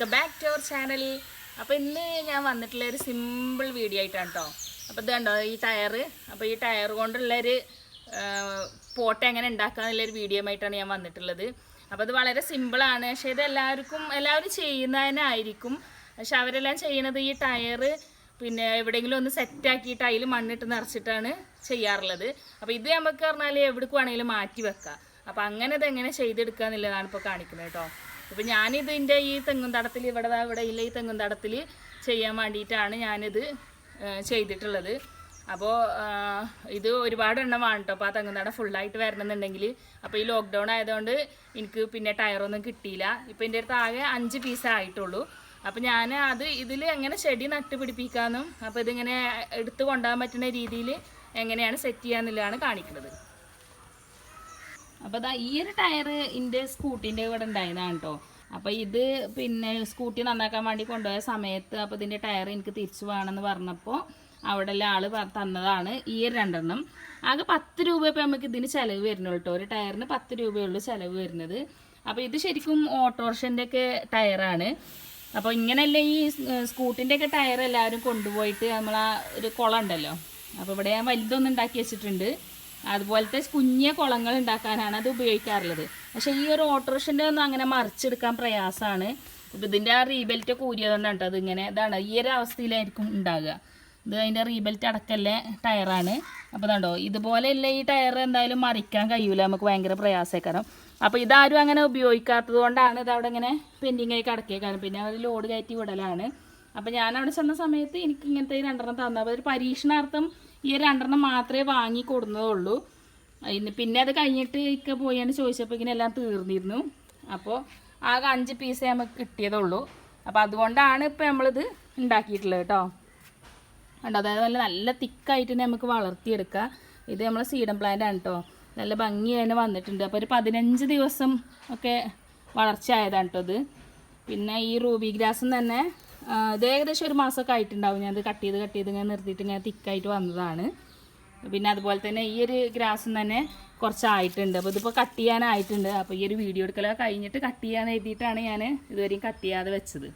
Welcome back to our channel. അപ്പോൾ ഇന്ന് ഞാൻ വന്നിട്ടുള്ള ഒരു സിമ്പിൾ വീഡിയോ ആയിട്ടാണ് കേട്ടോ. അപ്പോൾ ഇത് കണ്ടോ ഈ ടയർ. അപ്പോൾ ഈ ടയർ കൊണ്ടുള്ളൊരു പോട്ട് എങ്ങനെ ഉണ്ടാക്കാന്നുള്ളൊരു വീഡിയോ ആയിട്ടാണ് ഞാൻ വന്നിട്ടുള്ളത്. അപ്പോൾ അത് വളരെ സിമ്പിളാണ്. പക്ഷേ ഇത് എല്ലാവരും ചെയ്യുന്നതിനായിരിക്കും. പക്ഷെ അവരെല്ലാം ചെയ്യണത് ഈ ടയർ പിന്നെ എവിടെയെങ്കിലും ഒന്ന് സെറ്റാക്കിയിട്ട് അതിൽ മണ്ണിട്ട് നിറച്ചിട്ടാണ് ചെയ്യാറുള്ളത്. അപ്പോൾ ഇത് നമുക്ക് പറഞ്ഞാൽ എവിടേക്ക് വേണമെങ്കിലും മാറ്റി വെക്കാം. അപ്പോൾ അങ്ങനെ ഇതെങ്ങനെ ചെയ്തെടുക്കുക എന്നുള്ളതാണ് ഇപ്പോൾ കാണിക്കുന്നത് കേട്ടോ. അപ്പോൾ ഞാനിതിൻ്റെ ഈ തെങ്ങുംതടത്തിൽ ഇവിടെ ഇല്ല ഈ തെങ്ങുംതടത്തിൽ ചെയ്യാൻ വേണ്ടിയിട്ടാണ് ഞാനിത് ചെയ്തിട്ടുള്ളത്. അപ്പോൾ ഇത് ഒരുപാട് എണ്ണമാണ് കേട്ടോ. അപ്പോൾ ആ തെങ്ങുംതട ഫുള്ളായിട്ട് വരണമെന്നുണ്ടെങ്കിൽ അപ്പോൾ ഈ ലോക്ക്ഡൗൺ ആയതുകൊണ്ട് എനിക്ക് പിന്നെ ടയറൊന്നും കിട്ടിയില്ല. ഇപ്പോൾ എൻ്റെ അടുത്ത് ആകെ 5 പീസേ ആയിട്ടുള്ളൂ. അപ്പോൾ ഞാൻ ഇതിൽ എങ്ങനെ ചെടി നട്ട് പിടിപ്പിക്കാമെന്നും അപ്പോൾ ഇതിങ്ങനെ എടുത്ത് കൊണ്ടുപോകാൻ പറ്റുന്ന രീതിയിൽ എങ്ങനെയാണ് സെറ്റ് ചെയ്യാന്നുള്ളതാണ് കാണിക്കുന്നത്. അപ്പോൾ അതാ ഈ ഒരു ടയർ എൻ്റെ സ്കൂട്ടീൻ്റെ ഇവിടെ ഉണ്ടായതാണ് കേട്ടോ. അപ്പോൾ ഇത് പിന്നെ സ്കൂട്ടി നന്നാക്കാൻ വേണ്ടി കൊണ്ടുപോയ സമയത്ത് അപ്പോൾ ഇതിൻ്റെ ടയർ എനിക്ക് തിരിച്ചു വേണമെന്ന് പറഞ്ഞപ്പോൾ അവിടെ ഉള്ള ആൾ തന്നതാണ് ഈ ഒരു 2 എണ്ണം. ആകെ 10 രൂപ ഇപ്പോൾ നമുക്ക് ഇതിന് ചിലവ് വരുന്നുള്ളൂ കേട്ടോ. ഒരു ടയറിന് 10 രൂപയുള്ളൂ ചിലവ് വരുന്നത്. അപ്പോൾ ഇത് ശരിക്കും ഓട്ടോറിക്ഷൻ്റെ ഒക്കെ ടയറാണ്. അപ്പോൾ ഇങ്ങനെയല്ല ഈ സ്കൂട്ടിൻ്റെ ഒക്കെ ടയർ എല്ലാവരും കൊണ്ടുപോയിട്ട് നമ്മളാ ഒരു കുളം ഉണ്ടല്ലോ, അപ്പോൾ ഇവിടെ ഞാൻ വലുതൊന്നും ഉണ്ടാക്കി വെച്ചിട്ടുണ്ട്. അതുപോലത്തെ കുഞ്ഞ കുളങ്ങൾ ഉണ്ടാക്കാനാണ് അത് ഉപയോഗിക്കാറുള്ളത്. പക്ഷേ ഈ ഒരു ഓട്ടോറിക്ഷൻ്റെ ഒന്നും അങ്ങനെ മറിച്ചെടുക്കാൻ പ്രയാസമാണ്. ഇപ്പോൾ ഇതിൻ്റെ ആ റീബെൽറ്റ് കൂരിയതുകൊണ്ടാണ് കേട്ടോ അതിങ്ങനെ ഇതാണ് ഈ ഒരു അവസ്ഥയിലായിരിക്കും ഉണ്ടാകുക. ഇത് അതിൻ്റെ റീബെൽറ്റ് അടക്കല്ലേ ടയറാണ്. അപ്പോൾ ഇതുണ്ടോ ഇതുപോലെയല്ല ഈ ടയർ എന്തായാലും മറിക്കാൻ കഴിയൂല, നമുക്ക് ഭയങ്കര പ്രയാസക്കാരം. അപ്പോൾ ഇതാരും അങ്ങനെ ഉപയോഗിക്കാത്തത് കൊണ്ടാണ് ഇതവിടെ ഇങ്ങനെ പെൻഡിങ് ആയി കിടക്കേക്കാരം. പിന്നെ അവർ ലോഡ് കയറ്റി വിടലാണ്. അപ്പോൾ ഞാൻ അവിടെ ചെന്ന സമയത്ത് എനിക്ക് ഇങ്ങനത്തെ 2 എണ്ണം തന്നു. അപ്പോൾ ഒരു പരീക്ഷണാർത്ഥം ഈ 2 എണ്ണം മാത്രമേ വാങ്ങി കൊടുന്നതുള്ളൂ. പിന്നെ അത് കഴിഞ്ഞിട്ട് ഇക്ക പോയാണ് ചോദിച്ചപ്പോൾ ഇങ്ങനെ എല്ലാം തീർന്നിരുന്നു. അപ്പോൾ ആകെ 5 പീസേ നമുക്ക് കിട്ടിയതുള്ളൂ. അപ്പോൾ അതുകൊണ്ടാണ് ഇപ്പോൾ നമ്മളിത് ഉണ്ടാക്കിയിട്ടുള്ളത് കേട്ടോ. കണ്ടോ അതേപോലെ നല്ല തിക്കായിട്ട് നമുക്ക് വളർത്തിയെടുക്കാം. ഇത് നമ്മൾ സീഡൻ പ്ലാന്റ് ആണ് കേട്ടോ. നല്ല ഭംഗി തന്നെ വന്നിട്ടുണ്ട്. അപ്പോൾ ഒരു 15 ദിവസം ഒക്കെ വളർച്ച ആയതാണ് കേട്ടോ ഇത്. പിന്നെ ഈ റൂബി ഗ്രാസും തന്നെ ഇത് ഏകദേശം 1 മാസമൊക്കെ ആയിട്ടുണ്ടാവും. ഞാനത് കട്ട് ചെയ്ത് ഇങ്ങനെ നിർത്തിയിട്ട് ഇങ്ങനെ തിക്കായിട്ട് വന്നതാണ്. പിന്നെ അതുപോലെ തന്നെ ഈ ഒരു ഗ്രാസും തന്നെ കുറച്ചായിട്ടുണ്ട്. അപ്പോൾ ഇതിപ്പോൾ കട്ട് ചെയ്യാനായിട്ടുണ്ട്. അപ്പോൾ ഈ ഒരു വീഡിയോ എടുക്കലൊക്കെ കഴിഞ്ഞിട്ട് കട്ട് ചെയ്യാൻ എഴുതിയിട്ടാണ് ഞാൻ ഇതുവരെയും കട്ട് ചെയ്യാതെ വെച്ചത്.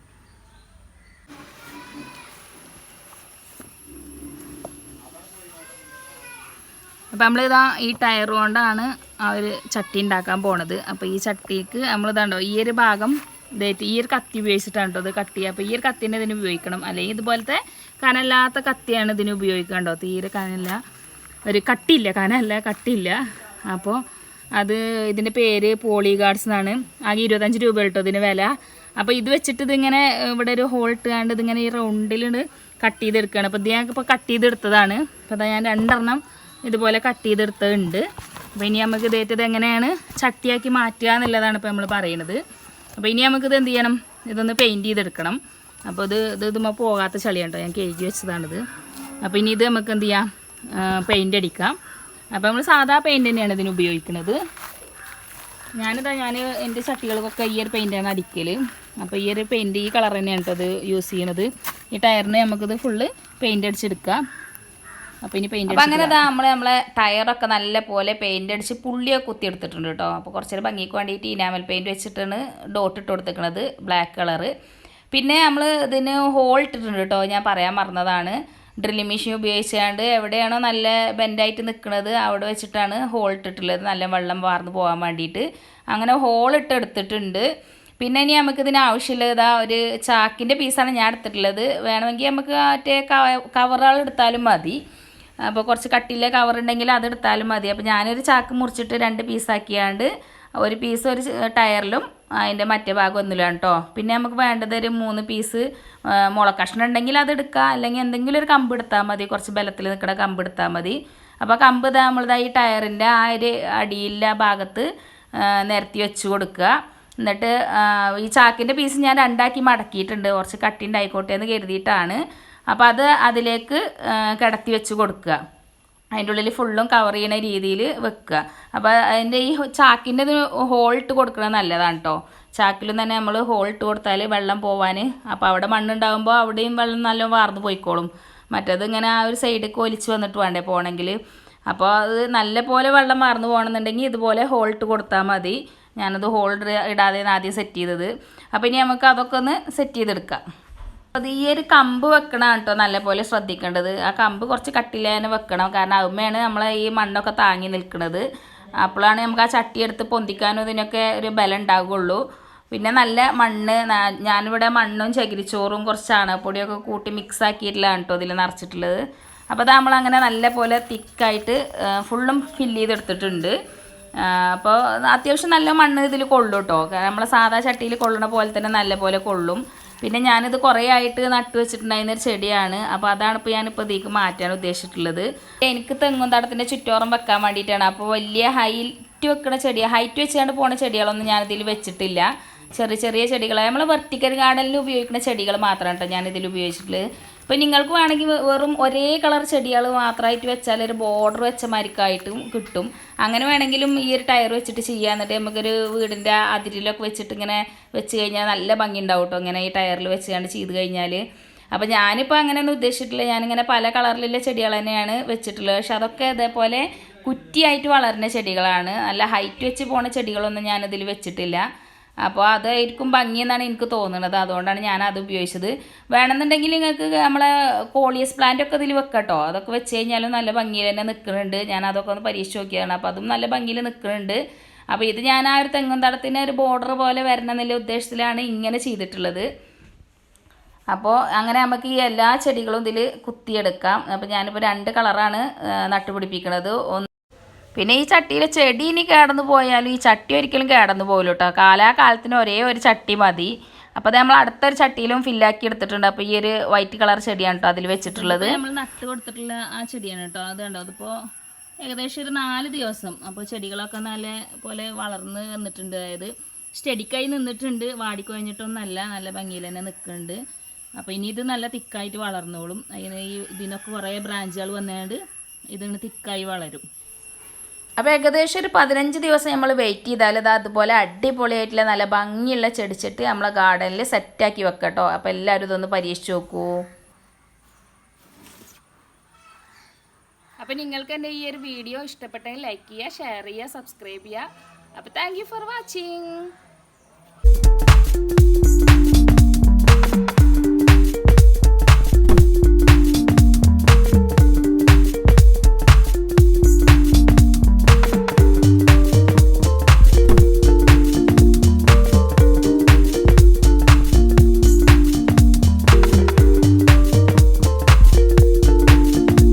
അപ്പോൾ നമ്മളിതാ ഈ ടയർ കൊണ്ടാണ് ആ ഒരു ചട്ടി ഉണ്ടാക്കാൻ പോണത്. അപ്പോൾ ഈ ചട്ടിക്ക് നമ്മളിതാണ്ടോ ഈ ഒരു ഭാഗം ഇതായിട്ട് ഈ ഒരു കത്തി ഉപയോഗിച്ചിട്ടാണ് കേട്ടോ ഇത് കട്ട് ചെയ്യുക. അപ്പോൾ ഈ ഒരു കത്തിനെ ഇതിന് ഉപയോഗിക്കണം. അല്ലെങ്കിൽ ഇതുപോലത്തെ കനല്ലാത്ത കത്തിയാണ് ഇതിന് ഉപയോഗിക്കണ്ടോ. തീരെ കനല്ല, ഒരു കട്ടിയില്ല, കട്ടിയില്ല. അപ്പോൾ ഇതിൻ്റെ പേര് പോളിഗാർഡ്സ് എന്നാണ്. ആകെ 25 രൂപ കേട്ടോ ഇതിന് വില. അപ്പോൾ ഇത് വെച്ചിട്ട് ഇതിങ്ങനെ ഇവിടെ ഒരു ഹോൾ ഇട്ടുകൊണ്ട് ഇതിങ്ങനെ ഈ റൗണ്ടിൽ കട്ട് ചെയ്തെടുക്കുകയാണ്. അപ്പോൾ ഇത് ഞാനിപ്പോൾ കട്ട് ചെയ്തെടുത്തതാണ്. അപ്പോൾ അതാ ഞാൻ 2 എണ്ണം ഇതുപോലെ കട്ട് ചെയ്തെടുത്തതുണ്ട്. അപ്പോൾ ഇനി നമുക്ക് ഇത് എങ്ങനെയാണ് ചട്ടിയാക്കി മാറ്റുക എന്നുള്ളതാണ് ഇപ്പോൾ നമ്മൾ പറയുന്നത്. അപ്പോൾ ഇനി നമുക്കിത് എന്ത് ചെയ്യണം, ഇതൊന്ന് പെയിൻറ്റ് ചെയ്തെടുക്കണം. അപ്പോൾ ഇതുമ്പോൾ പോകാത്ത ചളിയാണ് കേട്ടോ, ഞാൻ കഴുകി വെച്ചതാണിത്. അപ്പോൾ ഇനി ഇത് നമുക്ക് എന്ത് ചെയ്യാം, പെയിൻ്റ് അടിക്കാം. അപ്പോൾ നമ്മൾ സാധാ പെയിൻറ്റ് തന്നെയാണ് ഇതിന് ഉപയോഗിക്കുന്നത്. ഞാൻ എൻ്റെ ചട്ടികൾക്കൊക്കെ ഈ ഒരു പെയിൻറ്റാണ് അടിക്കൽ. അപ്പോൾ ഈ ഒരു പെയിൻറ്റ് ഈ കളർ തന്നെയാണ് കേട്ടോ ഇത് യൂസ് ചെയ്യണത്. ഈ ടയറിന് നമുക്കിത് ഫുള്ള് പെയിൻറ്റ് അടിച്ചെടുക്കാം. അപ്പോൾ ഇനി പെയിൻറ്റ് അങ്ങനെ നമ്മളെ ടയറൊക്കെ നല്ല പോലെ പെയിൻ്റ് അടിച്ച് പുള്ളിയൊക്കെ കുത്തിയെടുത്തിട്ടുണ്ട് കേട്ടോ. അപ്പോൾ കുറച്ചൊരു ഭംഗിക്ക് വേണ്ടിയിട്ട് ഇനാമൽ പെയിൻറ്റ് വെച്ചിട്ടാണ് ഡോട്ട് ഇട്ട് കൊടുത്തിരിക്കുന്നത് ബ്ലാക്ക് കളറ്. പിന്നെ നമ്മൾ ഇതിന് ഹോൾ ഇട്ടിട്ടുണ്ട് കേട്ടോ, ഞാൻ പറയാൻ മറന്നതാണ്. ഡ്രില്ലിംഗ് മെഷീൻ ഉപയോഗിച്ചുകൊണ്ട് എവിടെയാണോ നല്ല ബെൻഡായിട്ട് നിൽക്കുന്നത് അവിടെ വെച്ചിട്ടാണ് ഹോൾ ഇട്ടിട്ടുള്ളത്, നല്ല വെള്ളം വാർന്ന് പോകാൻ വേണ്ടിയിട്ട്. അങ്ങനെ ഹോൾ ഇട്ട് എടുത്തിട്ടുണ്ട്. പിന്നെ ഇനി നമുക്കിതിന് ആവശ്യമുള്ളത് ഒരു ചാക്കിൻ്റെ പീസാണ് ഞാൻ എടുത്തിട്ടുള്ളത്. വേണമെങ്കിൽ നമുക്ക് മറ്റേ കവറുകൾ എടുത്താലും മതി. അപ്പോൾ കുറച്ച് കട്ടിയിലെ കവർ ഉണ്ടെങ്കിൽ അതെടുത്താലും മതി. അപ്പോൾ ഞാനൊരു ചാക്ക് മുറിച്ചിട്ട് 2 പീസാക്കിയാണ്ട് ഒരു പീസ് ഒരു ടയറിലും അതിൻ്റെ മറ്റേ ഭാഗം ഒന്നിലാണ് കേട്ടോ. പിന്നെ നമുക്ക് വേണ്ടത് ഒരു 3 പീസ് മുളക്കഷ്ണം ഉണ്ടെങ്കിൽ അതെടുക്കുക, അല്ലെങ്കിൽ എന്തെങ്കിലും ഒരു കമ്പ് എടുത്താൽ മതി, കുറച്ച് ബലത്തിൽ നിൽക്കുന്ന കമ്പ് എടുത്താൽ മതി. അപ്പോൾ കമ്പ് ഈ ടയറിൻ്റെ ആ ഒരു അടിയിലെ ഭാഗത്ത് നിരത്തി വെച്ച് കൊടുക്കുക. എന്നിട്ട് ഈ ചാക്കിൻ്റെ പീസ് ഞാൻ 2 ആക്കി മടക്കിയിട്ടുണ്ട്, കുറച്ച് കട്ടി ഉണ്ടായിക്കോട്ടെ എന്ന് കരുതിയിട്ടാണ്. അപ്പോൾ അതിലേക്ക് കിടത്തി വെച്ച് കൊടുക്കുക. അതിൻ്റെ ഉള്ളിൽ ഫുള്ളും കവർ ചെയ്യുന്ന രീതിയിൽ വെക്കുക. അപ്പോൾ അതിൻ്റെ ഈ ചാക്കിൻ്റെ ഹോൾ ഇട്ട് കൊടുക്കുന്നത് നല്ലതാണ് കേട്ടോ. ചാക്കിലും തന്നെ നമ്മൾ ഹോൾ ഇട്ട് കൊടുത്താൽ വെള്ളം പോവാൻ. അപ്പോൾ അവിടെ മണ്ണുണ്ടാകുമ്പോൾ അവിടെയും വെള്ളം നല്ല വാർന്ന് പോയിക്കോളും. മറ്റേത് ഇങ്ങനെ ആ ഒരു സൈഡിലേക്ക് ഒലിച്ച് വന്നിട്ട് വേണ്ടേ പോകണമെങ്കിൽ. അപ്പോൾ അത് നല്ല പോലെ വെള്ളം വാർന്ന് പോകണമെന്നുണ്ടെങ്കിൽ ഇതുപോലെ ഹോൾ ഇട്ട് കൊടുത്താൽ മതി. ഞാനത് ഹോൾഡർ ഇടാതെ ആദ്യം സെറ്റ് ചെയ്തത്. അപ്പോൾ ഇനി നമുക്ക് അതൊക്കെ ഒന്ന് സെറ്റ് ചെയ്തെടുക്കാം. അപ്പോൾ ഈ ഒരു കമ്പ് വെക്കണം കേട്ടോ നല്ലപോലെ ശ്രദ്ധിക്കേണ്ടത്. ആ കമ്പ് കുറച്ച് കട്ടിയിൽ തന്നെ വെക്കണം, കാരണം അതുമ്മയാണ് നമ്മളെ ഈ മണ്ണൊക്കെ താങ്ങി നിൽക്കുന്നത്. അപ്പോഴാണ് നമുക്ക് ആ ചട്ടി എടുത്ത് പൊന്തിക്കാനും ഇതിനൊക്കെ ഒരു ബലം ഉണ്ടാവുകയുള്ളൂ. പിന്നെ നല്ല മണ്ണ്, ഞാനിവിടെ മണ്ണും ചകിരിച്ചോറും കുറച്ച് ചാണകപ്പൊടിയൊക്കെ കൂട്ടി മിക്സ് ആക്കിയിട്ടില്ലാണ് കേട്ടോ ഇതിൽ നിറച്ചിട്ടുള്ളത്. അപ്പോൾ അത് നമ്മളങ്ങനെ നല്ല പോലെ തിക്കായിട്ട് ഫുള്ളും ഫില്ല് ചെയ്തെടുത്തിട്ടുണ്ട്. അപ്പോൾ അത്യാവശ്യം നല്ല മണ്ണ് ഇതിൽ കൊള്ളും കേട്ടോ, നമ്മളെ സാധാ ചട്ടിയിൽ കൊള്ളുന്ന പോലെ തന്നെ നല്ല പോലെ കൊള്ളും. പിന്നെ ഞാനിത് കുറേ ആയിട്ട് നട്ടു വെച്ചിട്ടുണ്ടായിരുന്നൊരു ചെടിയാണ്. അപ്പോൾ അതാണ് ഇപ്പോൾ ഞാനിപ്പോൾ ഇതിലേക്ക് മാറ്റാൻ ഉദ്ദേശിച്ചിട്ടുള്ളത്. എനിക്ക് തെങ്ങും തടത്തിൻ്റെ ചുറ്റോറം വെക്കാൻ വേണ്ടിയിട്ടാണ്. അപ്പോൾ വലിയ ഹൈറ്റ് വെക്കുന്ന ചെടിയാണ്, ഹൈറ്റ് വെച്ചുകൊണ്ട് പോകുന്ന ചെടികളൊന്നും ഞാനിതിൽ വെച്ചിട്ടില്ല. ചെറിയ ചെറിയ ചെടികൾ, നമ്മൾ വെർട്ടിക്കൽ ഗാർഡനിൽ ഉപയോഗിക്കുന്ന ചെടികൾ മാത്രമാണ് കേട്ടോ ഞാനിതിൽ ഉപയോഗിച്ചിട്ടുള്ളത്. ഇപ്പോൾ നിങ്ങൾക്ക് വേണമെങ്കിൽ വെറും ഒരേ കളർ ചെടികൾ മാത്രമായിട്ട് വെച്ചാൽ ഒരു ബോർഡർ വെച്ച മാതിരിക്കായിട്ടും കിട്ടും. അങ്ങനെ വേണമെങ്കിലും ഈ ഒരു ടയർ വെച്ചിട്ട് ചെയ്യാൻ, എന്നിട്ട് നമുക്കൊരു വീടിൻ്റെ അതിരിലൊക്കെ വെച്ചിട്ട് ഇങ്ങനെ വെച്ച് കഴിഞ്ഞാൽ നല്ല ഭംഗി ഉണ്ടാവും കേട്ടോ, ഇങ്ങനെ ഈ ടയറിൽ വെച്ചുകൊണ്ട് ചെയ്ത് കഴിഞ്ഞാൽ. അപ്പോൾ ഞാനിപ്പോൾ അങ്ങനെയൊന്നും ഉദ്ദേശിച്ചിട്ടില്ല, ഞാനിങ്ങനെ പല കളറിലുള്ള ചെടികൾ തന്നെയാണ് വെച്ചിട്ടുള്ളത്. പക്ഷെ അതൊക്കെ ഇതേപോലെ കുറ്റിയായിട്ട് വളരുന്ന ചെടികളാണ്, നല്ല ഹൈറ്റ് വെച്ച് പോണ ചെടികളൊന്നും ഞാനിതിൽ വെച്ചിട്ടില്ല. അപ്പോൾ അതായിരിക്കും ഭംഗിയെന്നാണ് എനിക്ക് തോന്നുന്നത്, അതുകൊണ്ടാണ് ഞാൻ അത് ഉപയോഗിച്ചത്. വേണമെന്നുണ്ടെങ്കിൽ നിങ്ങൾക്ക് നമ്മളെ കോളിയസ് പ്ലാന്റൊക്കെ ഇതിൽ വെക്കട്ടോ, അതൊക്കെ വെച്ച് കഴിഞ്ഞാലും നല്ല ഭംഗിയിൽ തന്നെ നിൽക്കുന്നുണ്ട്. ഞാൻ അതൊക്കെ ഒന്ന് പരീക്ഷിച്ച് നോക്കിയതാണ്, അപ്പോൾ അതും നല്ല ഭംഗിയിൽ നിൽക്കുന്നുണ്ട്. അപ്പോൾ ഇത് ഞാൻ ആ ഒരു തെങ്ങും തടത്തിന് ഒരു ബോർഡർ പോലെ വരണം എന്നുള്ള ഉദ്ദേശത്തിലാണ് ഇങ്ങനെ ചെയ്തിട്ടുള്ളത്. അപ്പോൾ അങ്ങനെ നമുക്ക് ഈ എല്ലാ ചെടികളും ഇതിൽ കുത്തിയെടുക്കാം. അപ്പോൾ ഞാനിപ്പോൾ 2 കളറാണ് നട്ടുപിടിപ്പിക്കുന്നത്. പിന്നെ ഈ ചട്ടിയിലെ ചെടി ഇനി കേടന്നു പോയാലും ഈ ചട്ടി ഒരിക്കലും കേടന്നു പോകില്ല കേട്ടോ, കാലാകാലത്തിന് ഒരേ ഒരു ചട്ടി മതി. അപ്പോൾ അത് നമ്മൾ അടുത്തൊരു ചട്ടിയിലും ഫില്ലാക്കി എടുത്തിട്ടുണ്ട്. അപ്പോൾ ഈ ഒരു വൈറ്റ് കളർ ചെടിയാണ് കേട്ടോ അതിൽ വെച്ചിട്ടുള്ളത്. നമ്മൾ നട്ട് കൊടുത്തിട്ടുള്ള ആ ചെടിയാണ് കേട്ടോ, അത് കണ്ടോ, അതിപ്പോൾ ഏകദേശം ഒരു 4 ദിവസം. അപ്പോൾ ചെടികളൊക്കെ നല്ല പോലെ വളർന്ന് വന്നിട്ടുണ്ട്, അതായത് സ്റ്റെഡിക്കായി നിന്നിട്ടുണ്ട്, വാടിക്കൊഴിഞ്ഞിട്ടൊന്നല്ല, നല്ല ഭംഗിയിൽ തന്നെ നിൽക്കുന്നുണ്ട്. അപ്പോൾ ഇനി ഇത് നല്ല തിക്കായിട്ട് വളർന്നോളും. അതിന് ഇതിനൊക്കെ കുറേ ബ്രാഞ്ചുകൾ വന്നുകൊണ്ട് ഇതിന് തിക്കായി വളരും. അപ്പോൾ ഏകദേശം ഒരു 15 ദിവസം നമ്മൾ വെയിറ്റ് ചെയ്താൽ ഇത് അതുപോലെ അടിപൊളിയായിട്ടുള്ള നല്ല ഭംഗിയുള്ള ചെടിച്ചിട്ട് നമ്മളെ ഗാർഡനിൽ സെറ്റാക്കി വെക്കട്ടോ. അപ്പോൾ എല്ലാവരും ഇതൊന്ന് പരീക്ഷിച്ച് നോക്കൂ. അപ്പോൾ നിങ്ങൾക്ക് എൻ്റെ ഈ ഒരു വീഡിയോ ഇഷ്ടപ്പെട്ടെങ്കിൽ ലൈക്ക് ചെയ്യുക, ഷെയർ ചെയ്യുക, സബ്സ്ക്രൈബ് ചെയ്യുക. അപ്പോൾ താങ്ക് യു ഫോർ വാച്ചിങ്.